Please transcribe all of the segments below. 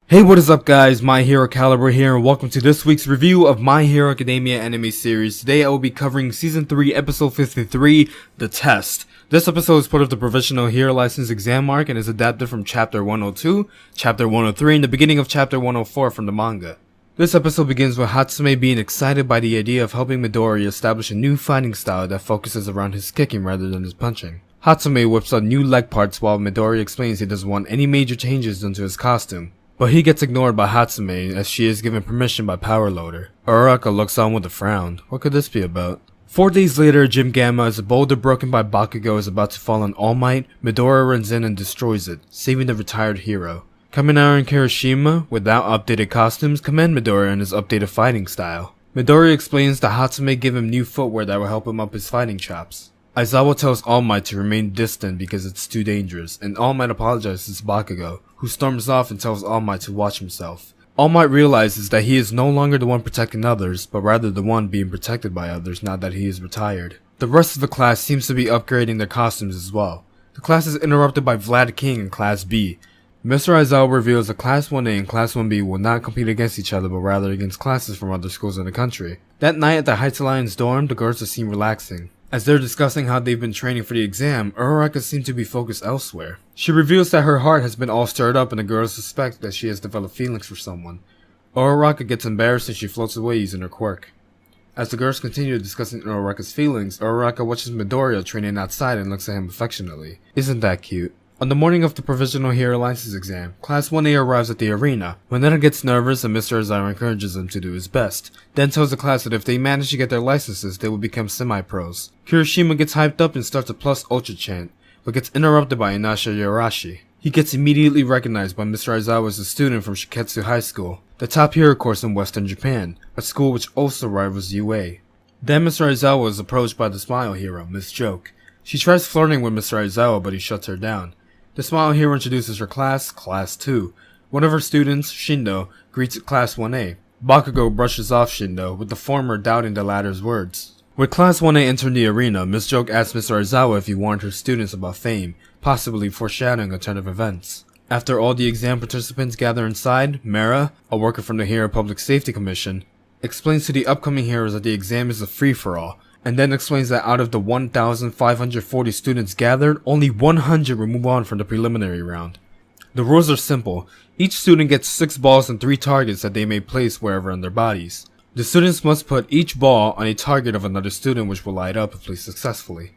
Hey, what is up guys, My Hero Kaliber here and welcome to this week's review of My Hero Academia anime series. Today I will be covering Season 3, Episode 53, The Test. This episode is part of the Provisional Hero License exam arc and is adapted from Chapter 102, Chapter 103, and the beginning of Chapter 104 from the manga. This episode begins with Hatsume being excited by the idea of helping Midori establish a new fighting style that focuses around his kicking rather than his punching. Hatsume whips out new leg parts while Midori explains he doesn't want any major changes done to his costume. But he gets ignored by Hatsume as she is given permission by Power Loader. Uraraka looks on with a frown. What could this be about? 4 days later, Gym Gamma, as a boulder broken by Bakugo is about to fall on All Might, Midori runs in and destroys it, saving the retired hero. Kaminari and Kirishima, without updated costumes, commend Midori on his updated fighting style. Midori explains that Hatsume gave him new footwear that will help him up his fighting chops. Aizawa tells All Might to remain distant because it's too dangerous, and All Might apologizes to Bakugo, who storms off and tells All Might to watch himself. All Might realizes that he is no longer the one protecting others, but rather the one being protected by others now that he is retired. The rest of the class seems to be upgrading their costumes as well. The class is interrupted by Vlad King in Class B. Mr. Aizawa reveals that Class 1A and Class 1B will not compete against each other but rather against classes from other schools in the country. That night at the Heights Alliance dorm, the girls are seen relaxing. As they're discussing how they've been training for the exam, Uraraka seems to be focused elsewhere. She reveals that her heart has been all stirred up and the girls suspect that she has developed feelings for someone. Uraraka gets embarrassed and she floats away using her quirk. As the girls continue discussing Uraraka's feelings, Uraraka watches Midoriya training outside and looks at him affectionately. Isn't that cute? On the morning of the Provisional Hero License exam, Class 1A arrives at the arena. Manetta gets nervous and Mr. Aizawa encourages him to do his best, then tells the class that if they manage to get their licenses, they will become semi-pros. Kirishima gets hyped up and starts a plus ultra chant, but gets interrupted by Inasha Yorashi. He gets immediately recognized by Mr. Aizawa as a student from Shiketsu High School, the top hero course in Western Japan, a school which also rivals UA. Then Mr. Aizawa is approached by the Smile Hero, Miss Joke. She tries flirting with Mr. Aizawa, but he shuts her down. The Smile Hero introduces her class, Class 2. One of her students, Shindo, greets Class 1A. Bakugo brushes off Shindo, with the former doubting the latter's words. With Class 1A entering the arena, Miss Joke asks Mr. Aizawa if he warned her students about fame, possibly foreshadowing a turn of events. After all the exam participants gather inside, Mera, a worker from the Hero Public Safety Commission, explains to the upcoming heroes that the exam is a free-for-all, and then explains that out of the 1,540 students gathered, only 100 will move on from the preliminary round. The rules are simple. Each student gets 6 balls and 3 targets that they may place wherever on their bodies. The students must put each ball on a target of another student which will light up if placed successfully.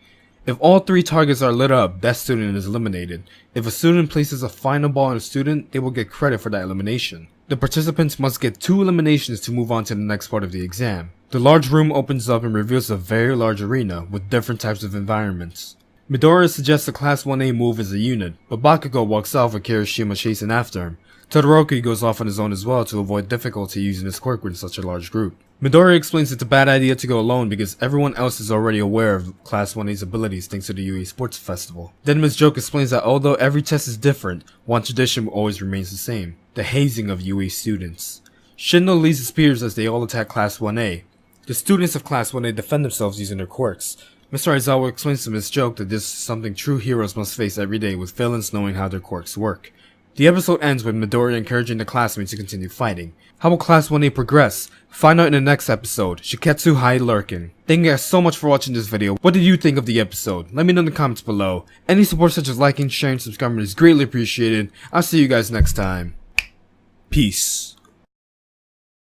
If all 3 targets are lit up, that student is eliminated. If a student places a final ball on a student, they will get credit for that elimination. The participants must get 2 eliminations to move on to the next part of the exam. The large room opens up and reveals a very large arena with different types of environments. Midoriya suggests the Class 1A move as a unit, but Bakugo walks off with Kirishima chasing after him. Todoroki goes off on his own as well to avoid difficulty using his quirk with such a large group. Midoriya explains it's a bad idea to go alone because everyone else is already aware of Class 1A's abilities thanks to the UA Sports Festival. Then Ms. Joke explains that although every test is different, one tradition always remains the same: the hazing of UA students. Shindo leads his peers as they all attack Class 1A. The students of Class 1A defend themselves using their quirks. Mr. Aizawa explains to Ms. Joke that this is something true heroes must face every day, with villains knowing how their quirks work. The episode ends with Midoriya encouraging the classmates to continue fighting. How will Class 1A progress? Find out in the next episode, Shiketsu High Lurkin. Thank you guys so much for watching this video. What did you think of the episode? Let me know in the comments below. Any support such as liking, sharing, subscribing is greatly appreciated. I'll see you guys next time. Peace.